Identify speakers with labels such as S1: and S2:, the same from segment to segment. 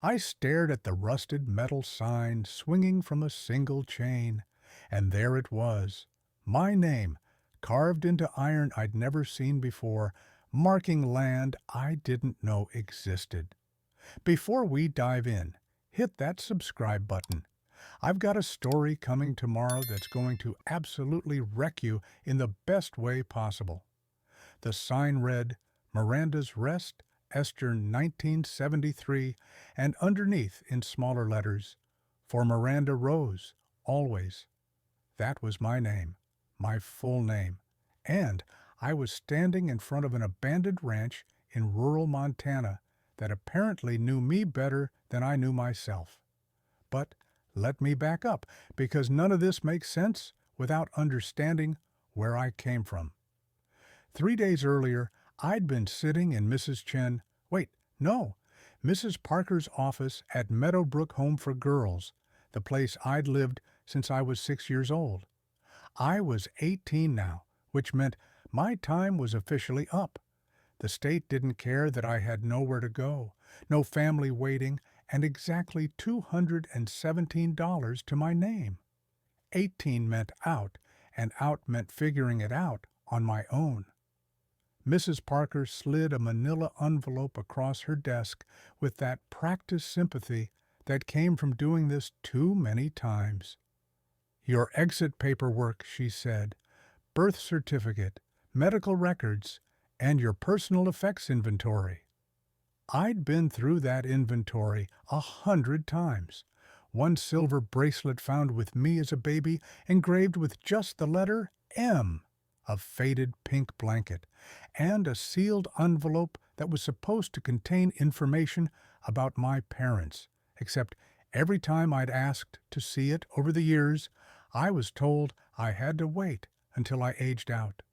S1: I stared at the rusted metal sign swinging from a single chain, and there it was, my name, carved into iron I'd never seen before, marking land I didn't know existed. Before we dive in, hit that subscribe button. I've got a story coming tomorrow that's going to absolutely wreck you in the best way possible. The sign read, Miranda's Rest, Esther 1973, and underneath in smaller letters, For Miranda Rose, always. That was my name, my full name. And I was standing in front of an abandoned ranch in rural Montana that apparently knew me better than I knew myself. But let me back up, because none of this makes sense without understanding where I came from. 3 days earlier, I'd been sitting in Mrs. Parker's office at Meadowbrook Home for Girls, the place I'd lived since I was 6 years old. I was 18 now, which meant my time was officially up. The state didn't care that I had nowhere to go, no family waiting, and exactly $217 to my name. 18 meant out, and out meant figuring it out on my own. Mrs. Parker slid a manila envelope across her desk with that practiced sympathy that came from doing this too many times. Your exit paperwork, she said, birth certificate, medical records, and your personal effects inventory. I'd been through that inventory 100 times. One silver bracelet found with me as a baby, engraved with just the letter M, a faded pink blanket, and a sealed envelope that was supposed to contain information about my parents, except every time I'd asked to see it over the years, I was told I had to wait until I aged out.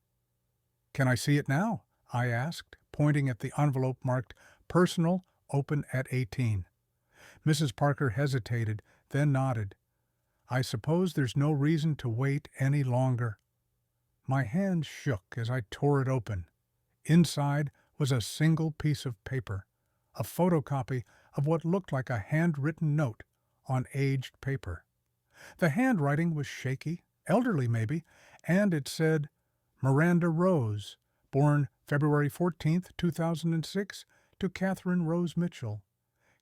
S1: Can I see it now? I asked, pointing at the envelope marked Personal, Open at 18. Mrs. Parker hesitated, then nodded. I suppose there's no reason to wait any longer. My hand shook as I tore it open. Inside was a single piece of paper, a photocopy of what looked like a handwritten note on aged paper. The handwriting was shaky, elderly maybe, and it said, Miranda Rose, born February 14th, 2006, to Catherine Rose Mitchell.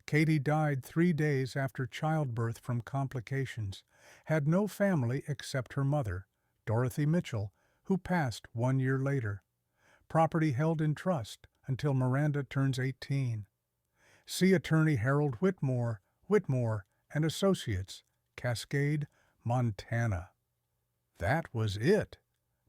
S1: Katie died 3 days after childbirth from complications, had no family except her mother, Dorothy Mitchell, who passed 1 year later. Property held in trust until Miranda turns 18. See attorney Harold Whitmore and Associates, Cascade, Montana. That was it.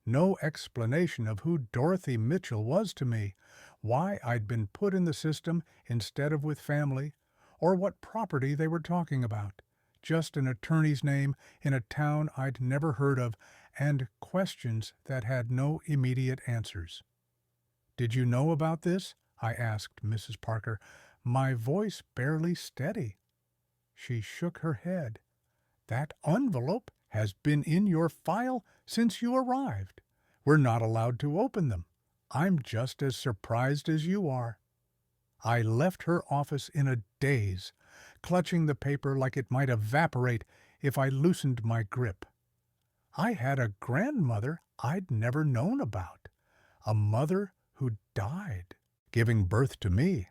S1: No explanation of who Dorothy Mitchell was to me, why I'd been put in the system instead of with family, or what property they were talking about. Just an attorney's name in a town I'd never heard of, and questions that had no immediate answers. Did you know about this? I asked Mrs. Parker, my voice barely steady. She shook her head. That envelope has been in your file since you arrived. We're not allowed to open them. I'm just as surprised as you are. I left her office in a daze, clutching the paper like it might evaporate if I loosened my grip. I had a grandmother I'd never known about, a mother who died, giving birth to me,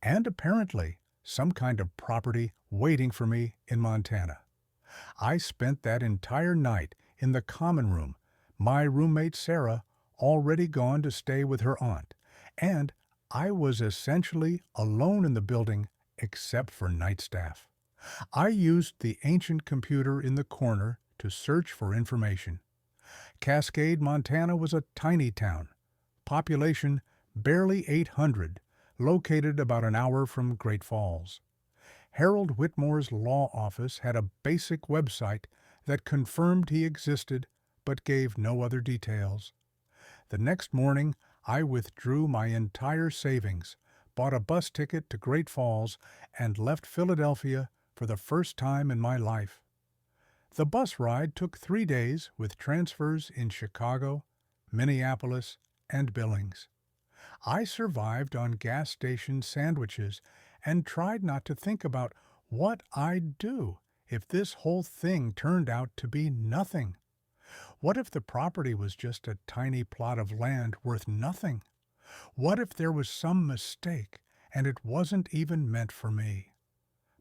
S1: and apparently some kind of property waiting for me in Montana. I spent that entire night in the common room, my roommate Sarah already gone to stay with her aunt, and I was essentially alone in the building except for night staff. I used the ancient computer in the corner to search for information. Cascade, Montana was a tiny town, population barely 800, located about an hour from Great Falls. Harold Whitmore's law office had a basic website that confirmed he existed but gave no other details. The next morning, I withdrew my entire savings, bought a bus ticket to Great Falls, and left Philadelphia for the first time in my life. The bus ride took 3 days with transfers in Chicago, Minneapolis, and Billings. I survived on gas station sandwiches and tried not to think about what I'd do if this whole thing turned out to be nothing. What if the property was just a tiny plot of land worth nothing? What if there was some mistake and it wasn't even meant for me?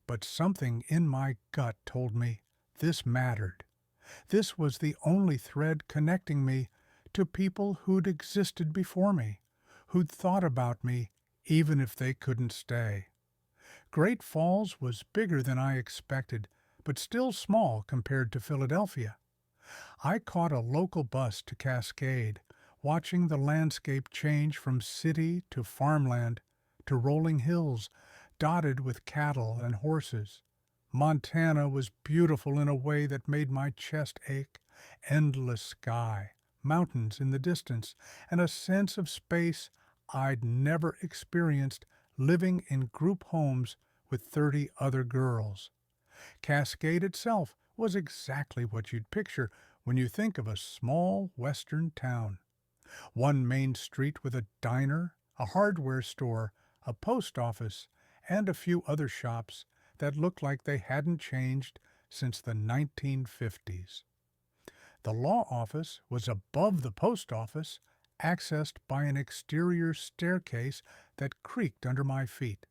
S1: But something in my gut told me this mattered. This was the only thread connecting me to people who'd existed before me, who'd thought about me even if they couldn't stay. Great Falls was bigger than I expected, but still small compared to Philadelphia. I caught a local bus to Cascade, watching the landscape change from city to farmland to rolling hills dotted with cattle and horses. Montana was beautiful in a way that made my chest ache. Endless sky, mountains in the distance, and a sense of space I'd never experienced living in group homes with 30 other girls. Cascade itself was exactly what you'd picture when you think of a small western town. One main street with a diner, a hardware store, a post office, and a few other shops that looked like they hadn't changed since the 1950s. The law office was above the post office, accessed by an exterior staircase that creaked under my feet.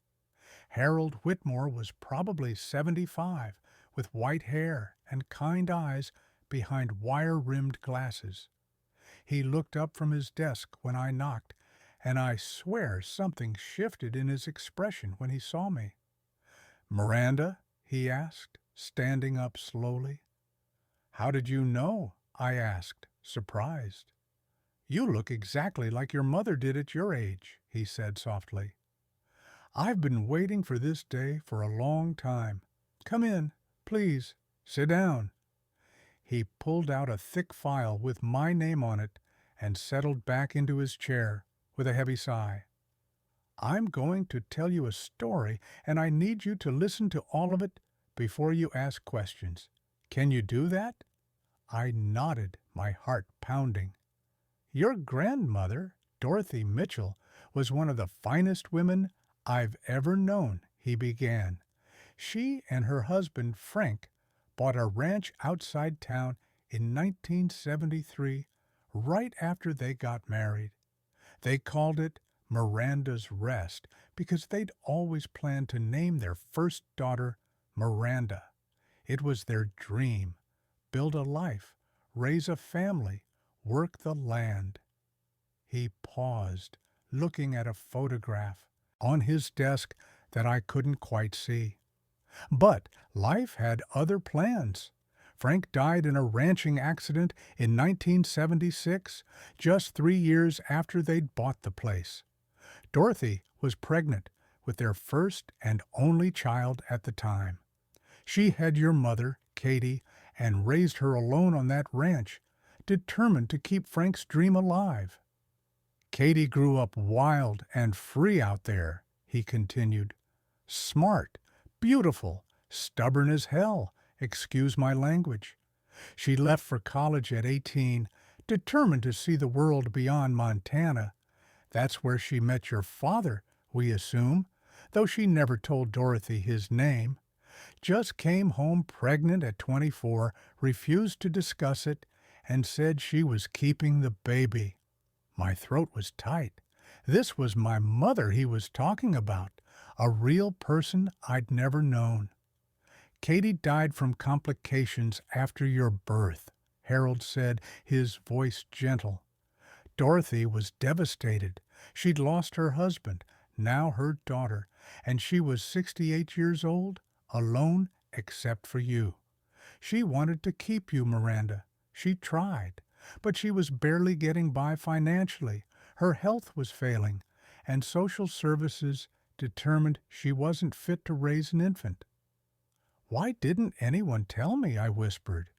S1: Harold Whitmore was probably 75, with white hair and kind eyes behind wire-rimmed glasses. He looked up from his desk when I knocked, and I swear something shifted in his expression when he saw me. "Miranda?" he asked, standing up slowly. "How did you know?" I asked, surprised. "You look exactly like your mother did at your age," he said softly. "I've been waiting for this day for a long time. Come in, please. Sit down." He pulled out a thick file with my name on it and settled back into his chair with a heavy sigh. "I'm going to tell you a story, and I need you to listen to all of it before you ask questions. Can you do that?" I nodded, my heart pounding. "Your grandmother, Dorothy Mitchell, was one of the finest women I've ever known," he began. "She and her husband, Frank, bought a ranch outside town in 1973, right after they got married. They called it Miranda's Rest because they'd always planned to name their first daughter Miranda. It was their dream. Build a life, raise a family, work the land." He paused, looking at a photograph on his desk that I couldn't quite see. But life had other plans. Frank died in a ranching accident in 1976, just 3 years after they'd bought the place. Dorothy was pregnant with their first and only child at the time. She had your mother, Katie, and raised her alone on that ranch, determined to keep Frank's dream alive. "Katie grew up wild and free out there," he continued. "Smart, beautiful, stubborn as hell, excuse my language. She left for college at 18, determined to see the world beyond Montana. That's where she met your father, we assume, though she never told Dorothy his name. Just came home pregnant at 24, refused to discuss it, and said she was keeping the baby." My throat was tight. This was my mother he was talking about, a real person I'd never known. "Katie died from complications after your birth," Harold said, his voice gentle. "Dorothy was devastated. She'd lost her husband, now her daughter, and she was 68 years old, alone except for you. She wanted to keep you, Miranda. She tried, but she was barely getting by financially. Her health was failing, and social services determined she wasn't fit to raise an infant." "Why didn't anyone tell me?" I whispered.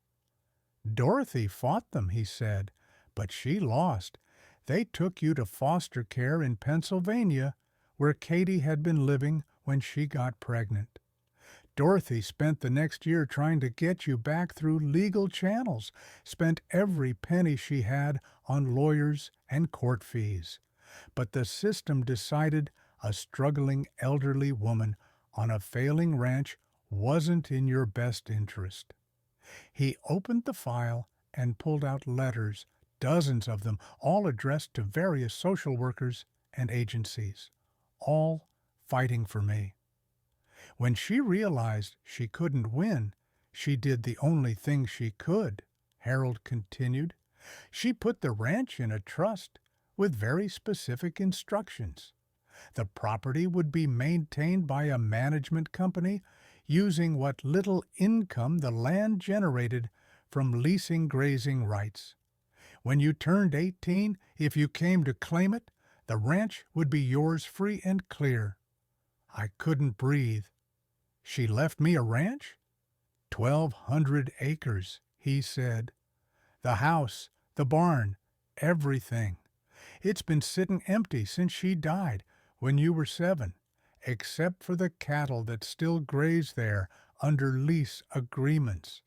S1: "Dorothy fought them," he said, "but she lost. They took you to foster care in Pennsylvania, where Katie had been living when she got pregnant. Dorothy spent the next year trying to get you back through legal channels, spent every penny she had on lawyers and court fees. But the system decided A struggling elderly woman on a failing ranch wasn't in your best interest. He opened the file and pulled out letters, dozens of them, all addressed to various social workers and agencies, all fighting for me. When she realized she couldn't win, she did the only thing she could, Harold continued. She put the ranch in a trust with very specific instructions. The property would be maintained by a management company using what little income the land generated from leasing grazing rights. When you turned 18, if you came to claim it, the ranch would be yours free and clear. I couldn't breathe. She left me a ranch? 1,200 acres, he said. The house, the barn, everything. It's been sitting empty since she died when you were 7, except for the cattle that still graze there under lease agreements.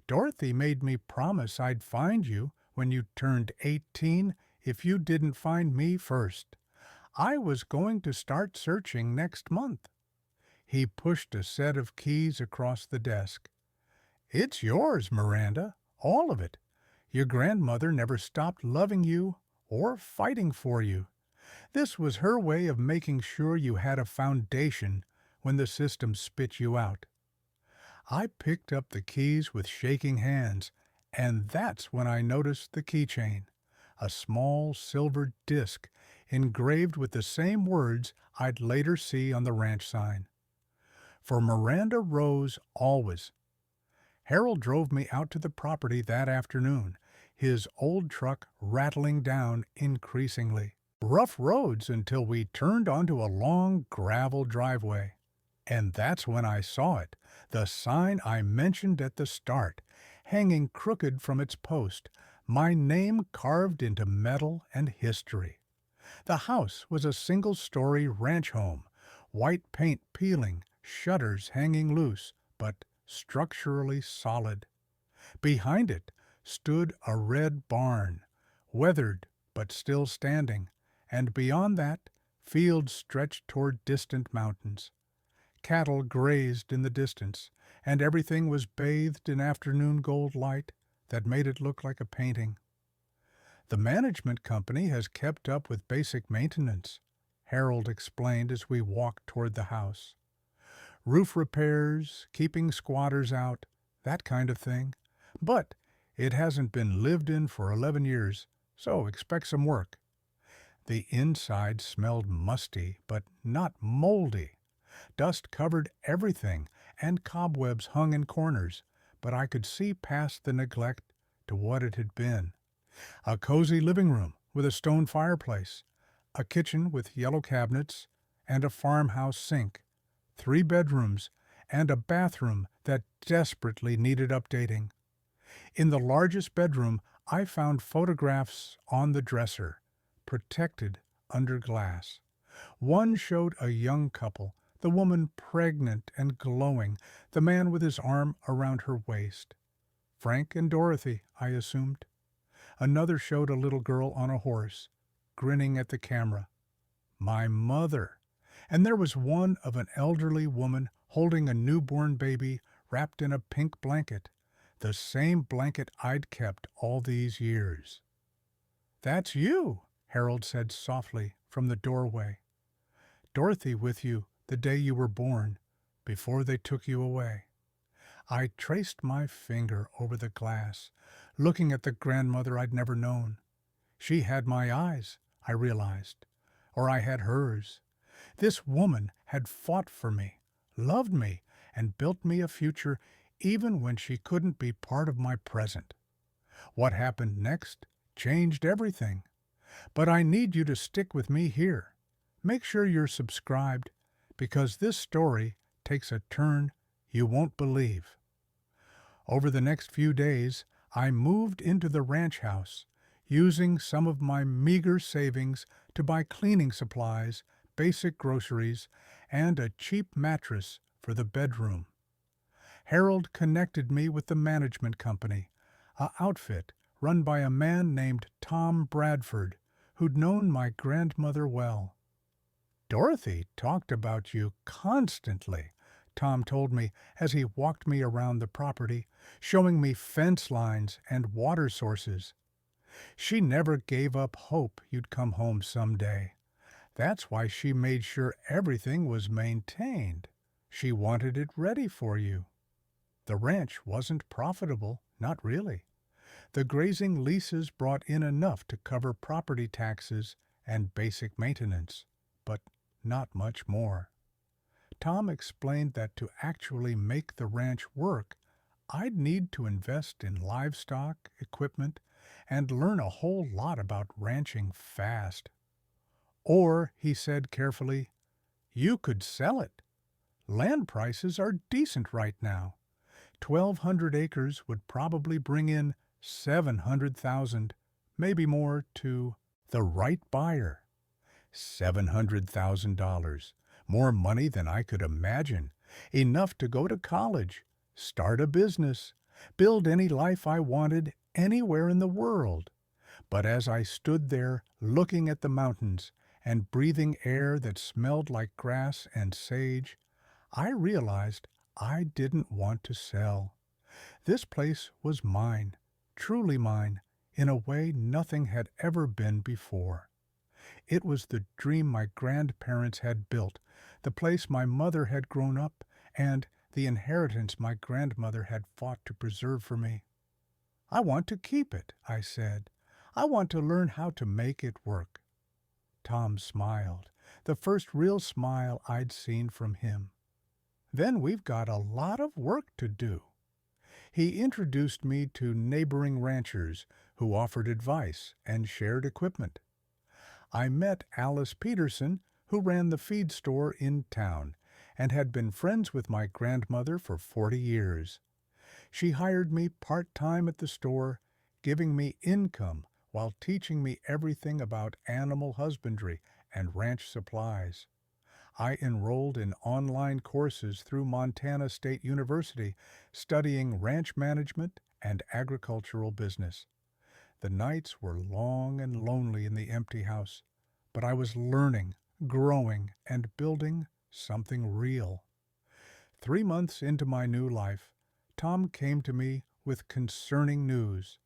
S1: Dorothy made me promise I'd find you when you turned 18 if you didn't find me first. I was going to start searching next month. He pushed a set of keys across the desk. It's yours, Miranda, all of it. Your grandmother never stopped loving you or fighting for you. This was her way of making sure you had a foundation when the system spit you out. I picked up the keys with shaking hands, and that's when I noticed the keychain, a small silver disc engraved with the same words I'd later see on the ranch sign. For Miranda Rose always. Harold drove me out to the property that afternoon, his old truck rattling down increasingly. Rough roads until we turned onto a long gravel driveway. And that's when I saw it, the sign I mentioned at the start, hanging crooked from its post, my name carved into metal and history. The house was a single-story ranch home, white paint peeling, shutters hanging loose, but structurally solid. Behind it stood a red barn, weathered but still standing, and beyond that, fields stretched toward distant mountains. Cattle grazed in the distance, and everything was bathed in afternoon gold light that made it look like a painting. The management company has kept up with basic maintenance, Harold explained as we walked toward the house. Roof repairs, keeping squatters out, that kind of thing. But it hasn't been lived in for 11 years, so expect some work. The inside smelled musty, but not moldy. Dust covered everything, and cobwebs hung in corners, but I could see past the neglect to what it had been. A cozy living room with a stone fireplace, a kitchen with yellow cabinets, and a farmhouse sink, 3 bedrooms, and a bathroom that desperately needed updating. In the largest bedroom, I found photographs on the dresser, protected under glass. One showed a young couple, the woman pregnant and glowing, the man with his arm around her waist. Frank and Dorothy, I assumed. Another showed a little girl on a horse, grinning at the camera. My mother. And there was one of an elderly woman holding a newborn baby wrapped in a pink blanket, the same blanket I'd kept all these years. That's you, Harold said softly from the doorway. Dorothy with you the day you were born, before they took you away. I traced my finger over the glass, looking at the grandmother I'd never known. She had my eyes, I realized, or I had hers. This woman had fought for me, loved me, and built me a future even when she couldn't be part of my present. What happened next changed everything. But I need you to stick with me here. Make sure you're subscribed, because this story takes a turn you won't believe. Over the next few days, I moved into the ranch house, using some of my meager savings to buy cleaning supplies, basic groceries, and a cheap mattress for the bedroom. Harold connected me with the management company, an outfit run by a man named Tom Bradford, who'd known my grandmother well. Dorothy talked about you constantly, Tom told me as he walked me around the property, showing me fence lines and water sources. She never gave up hope you'd come home someday. That's why she made sure everything was maintained. She wanted it ready for you. The ranch wasn't profitable, not really. The grazing leases brought in enough to cover property taxes and basic maintenance, but not much more. Tom explained that to actually make the ranch work, I'd need to invest in livestock, equipment, and learn a whole lot about ranching fast. Or, he said carefully, you could sell it. Land prices are decent right now. 1,200 acres would probably bring in 700,000, maybe more, to the right buyer. $700,000, more money than I could imagine, enough to go to college, start a business, build any life I wanted anywhere in the world. But as I stood there looking at the mountains and breathing air that smelled like grass and sage, I realized I didn't want to sell. This place was mine, truly mine, in a way nothing had ever been before. It was the dream my grandparents had built, the place my mother had grown up, and the inheritance my grandmother had fought to preserve for me. I want to keep it, I said. I want to learn how to make it work. Tom smiled, the first real smile I'd seen from him. Then we've got a lot of work to do. He introduced me to neighboring ranchers who offered advice and shared equipment. I met Alice Peterson, who ran the feed store in town and had been friends with my grandmother for 40 years. She hired me part-time at the store, giving me income while teaching me everything about animal husbandry and ranch supplies. I enrolled in online courses through Montana State University, studying ranch management and agricultural business. The nights were long and lonely in the empty house, but I was learning, growing, and building something real. 3 months into my new life, Tom came to me with concerning news.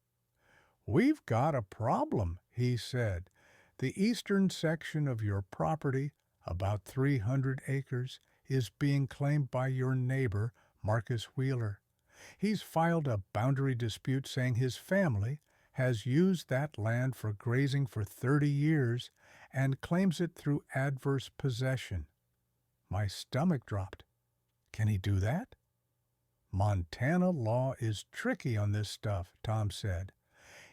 S1: "We've got a problem," he said. "The eastern section of your property, about 300 acres, is being claimed by your neighbor, Marcus Wheeler. He's filed a boundary dispute saying his family has used that land for grazing for 30 years and claims it through adverse possession." My stomach dropped. Can he do that? "Montana law is tricky on this stuff," Tom said.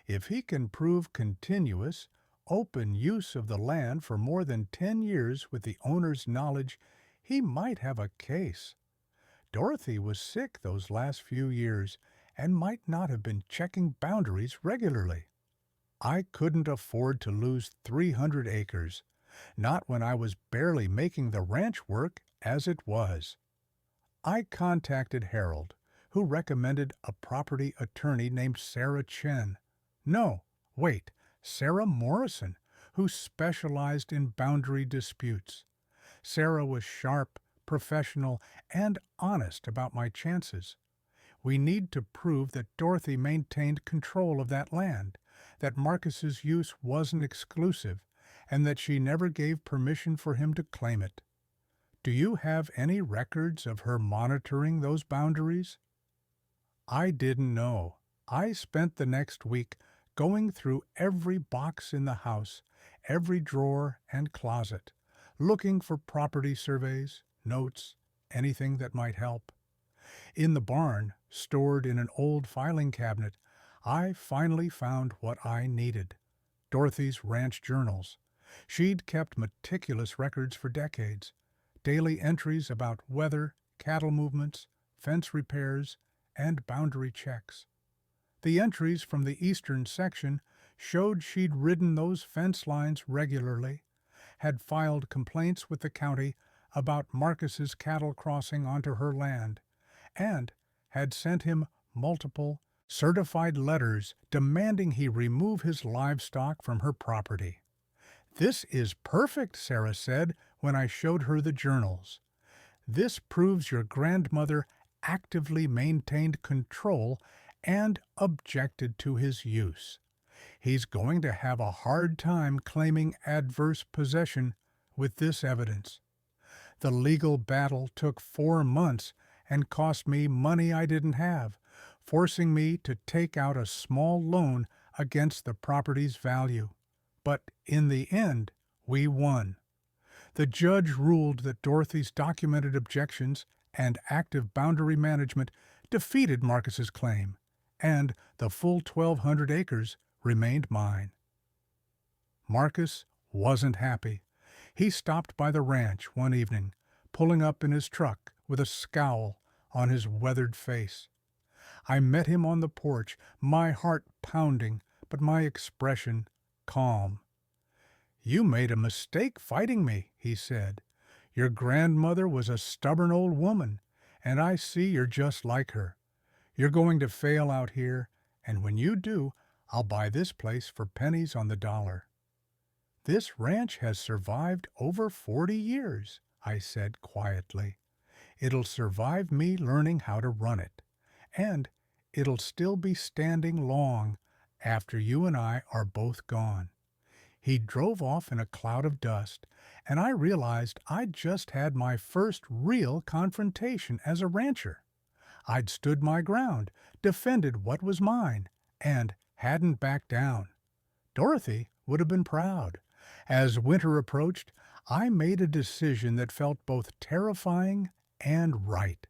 S1: "If he can prove continuous, open use of the land for more than 10 years with the owner's knowledge, he might have a case. Dorothy was sick those last few years and might not have been checking boundaries regularly. I couldn't afford to lose 300 acres, not when I was barely making the ranch work as it was. I contacted Harold, who recommended a property attorney named Sarah Chen. No, wait, Sarah Morrison, who specialized in boundary disputes. Sarah was sharp, professional, and honest about my chances. We need to prove that Dorothy maintained control of that land, that Marcus's use wasn't exclusive, and that she never gave permission for him to claim it. Do you have any records of her monitoring those boundaries?" I didn't know. I spent the next week going through every box in the house, every drawer and closet, looking for property surveys, notes, anything that might help. In the barn, stored in an old filing cabinet, I finally found what I needed: Dorothy's ranch journals. She'd kept meticulous records for decades, daily entries about weather, cattle movements, fence repairs, and boundary checks. The entries from the eastern section showed she'd ridden those fence lines regularly, had filed complaints with the county about Marcus's cattle crossing onto her land, and had sent him multiple certified letters demanding he remove his livestock from her property. "This is perfect," Sarah said, when I showed her the journals. This proves your grandmother actively maintained control and objected to his use. He's going to have a hard time claiming adverse possession with this evidence. The legal battle took 4 months and cost me money I didn't have, forcing me to take out a small loan against the property's value. But in the end, we won. The judge ruled that Dorothy's documented objections and active boundary management defeated Marcus's claim, and the full 1,200 acres remained mine. Marcus wasn't happy. He stopped by the ranch one evening, pulling up in his truck with a scowl on his weathered face. I met him on the porch, my heart pounding, but my expression calm. "You made a mistake fighting me," he said. "Your grandmother was a stubborn old woman, and I see you're just like her. You're going to fail out here, and when you do, I'll buy this place for pennies on the dollar." "This ranch has survived over 40 years," I said quietly. "It'll survive me learning how to run it, and it'll still be standing long after you and I are both gone." He drove off in a cloud of dust, and I realized I'd just had my first real confrontation as a rancher. I'd stood my ground, defended what was mine, and hadn't backed down. Dorothy would have been proud. As winter approached, I made a decision that felt both terrifying and right.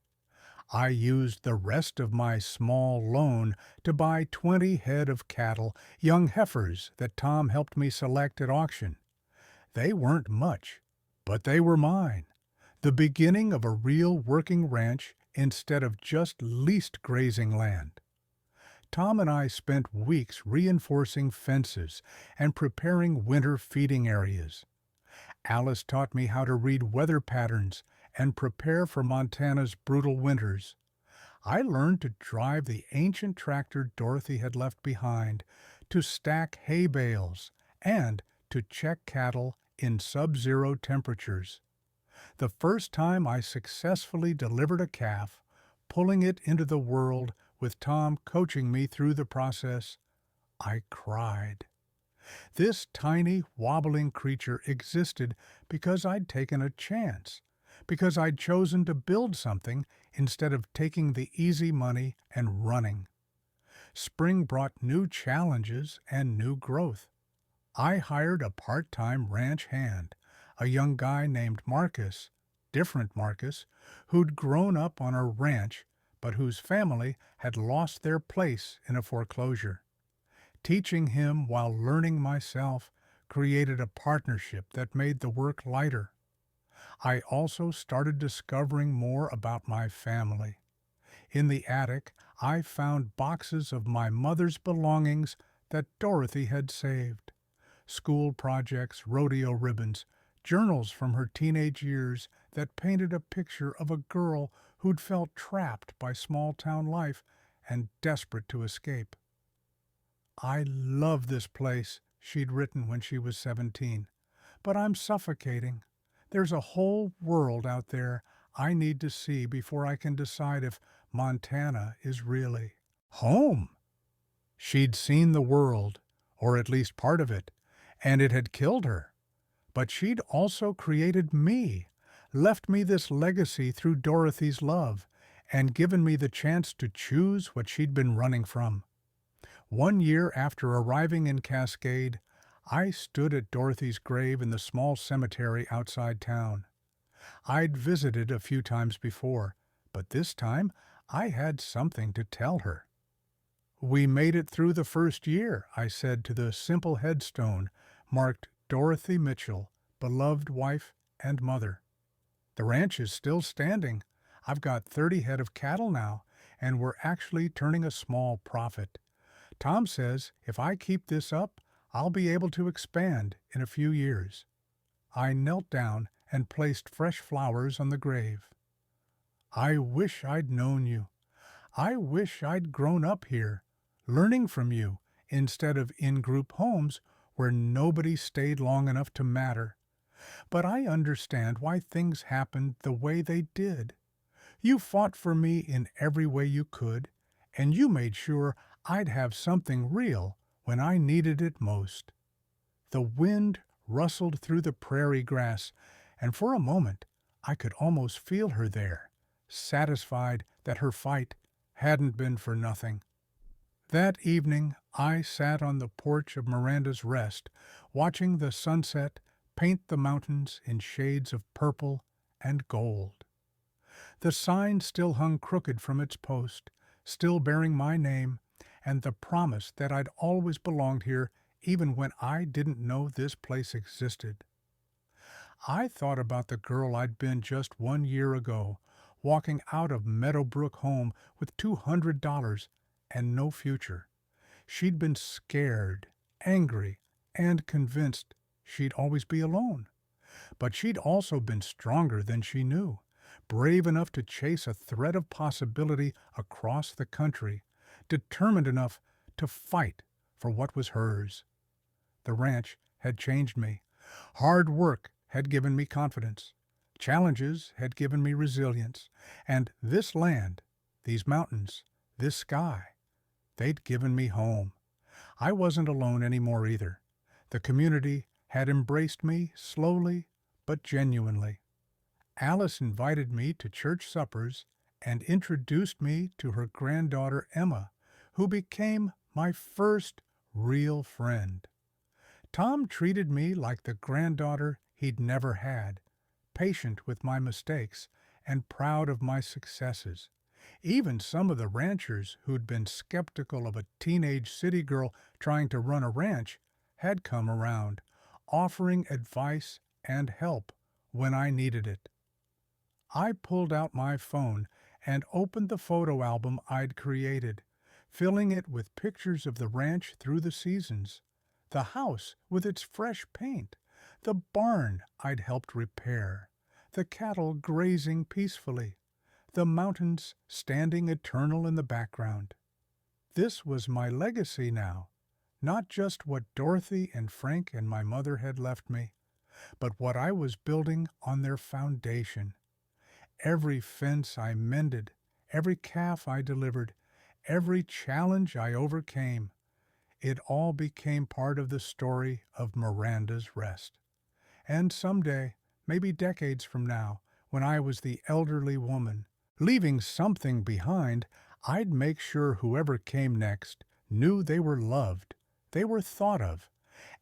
S1: I used the rest of my small loan to buy 20 head of cattle, young heifers that Tom helped me select at auction. They weren't much, but they were mine. The beginning of a real working ranch instead of just leased grazing land. Tom and I spent weeks reinforcing fences and preparing winter feeding areas. Alice taught me how to read weather patterns and prepare for Montana's brutal winters. I learned to drive the ancient tractor Dorothy had left behind, to stack hay bales, and to check cattle in sub-zero temperatures. The first time I successfully delivered a calf, pulling it into the world with Tom coaching me through the process, I cried. This tiny, wobbling creature existed because I'd taken a chance, because I'd chosen to build something instead of taking the easy money and running. Spring brought new challenges and new growth. I hired a part-time ranch hand, a young guy named Marcus, different Marcus, who'd grown up on a ranch but whose family had lost their place in a foreclosure. Teaching him while learning myself created a partnership that made the work lighter. I also started discovering more about my family. In the attic, I found boxes of my mother's belongings that Dorothy had saved. School projects, rodeo ribbons, journals from her teenage years that painted a picture of a girl who'd felt trapped by small-town life and desperate to escape. "I love this place," she'd written when she was 17, "but I'm suffocating. There's a whole world out there I need to see before I can decide if Montana is really home." She'd seen the world, or at least part of it, and it had killed her. But she'd also created me, left me this legacy through Dorothy's love, and given me the chance to choose what she'd been running from. 1 year after arriving in Cascade, I stood at Dorothy's grave in the small cemetery outside town. I'd visited a few times before, but this time I had something to tell her. "We made it through the first year," I said to the simple headstone marked Dorothy Mitchell, beloved wife and mother. "The ranch is still standing. I've got 30 head of cattle now, and we're actually turning a small profit. Tom says if I keep this up, I'll be able to expand in a few years." I knelt down and placed fresh flowers on the grave. "I wish I'd known you. I wish I'd grown up here, learning from you, instead of in group homes where nobody stayed long enough to matter. But I understand why things happened the way they did. You fought for me in every way you could, and you made sure I'd have something real when I needed it most. The wind rustled through the prairie grass, and for a moment I could almost feel her there, satisfied that her fight hadn't been for nothing. That evening I sat on the porch of Miranda's Rest, watching the sunset paint the mountains in shades of purple and gold. The sign still hung crooked from its post, still bearing my name and the promise that I'd always belonged here even when I didn't know this place existed. I thought about the girl I'd been just 1 year ago, walking out of Meadowbrook home with $200 and no future. She'd been scared, angry, and convinced she'd always be alone. But she'd also been stronger than she knew, brave enough to chase a thread of possibility across the country, determined enough to fight for what was hers. The ranch had changed me. Hard work had given me confidence. Challenges had given me resilience. And this land, these mountains, this sky, they'd given me home. I wasn't alone anymore either. The community had embraced me slowly but genuinely. Alice invited me to church suppers and introduced me to her granddaughter Emma, who became my first real friend. Tom treated me like the granddaughter he'd never had, patient with my mistakes and proud of my successes. Even some of the ranchers who'd been skeptical of a teenage city girl trying to run a ranch had come around, offering advice and help when I needed it. I pulled out my phone and opened the photo album I'd created, filling it with pictures of the ranch through the seasons, the house with its fresh paint, the barn I'd helped repair, the cattle grazing peacefully, the mountains standing eternal in the background. This was my legacy now, not just what Dorothy and Frank and my mother had left me, but what I was building on their foundation. Every fence I mended, every calf I delivered, every challenge I overcame, it all became part of the story of Miranda's Rest. And someday, maybe decades from now, when I was the elderly woman, leaving something behind, I'd make sure whoever came next knew they were loved, they were thought of,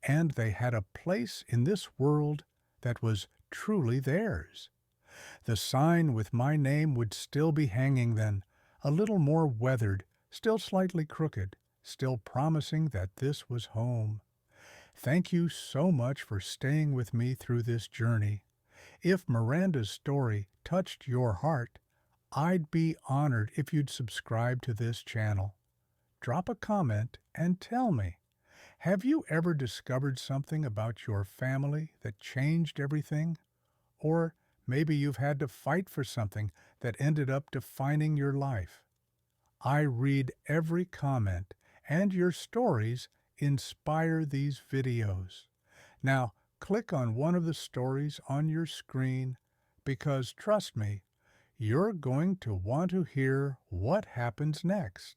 S1: and they had a place in this world that was truly theirs. The sign with my name would still be hanging then, a little more weathered, still slightly crooked, still promising that this was home. Thank you so much for staying with me through this journey. If Miranda's story touched your heart, I'd be honored if you'd subscribe to this channel. Drop a comment and tell me, have you ever discovered something about your family that changed everything? Or maybe you've had to fight for something that ended up defining your life. I read every comment, and your stories inspire these videos. Now, click on one of the stories on your screen because, trust me, you're going to want to hear what happens next.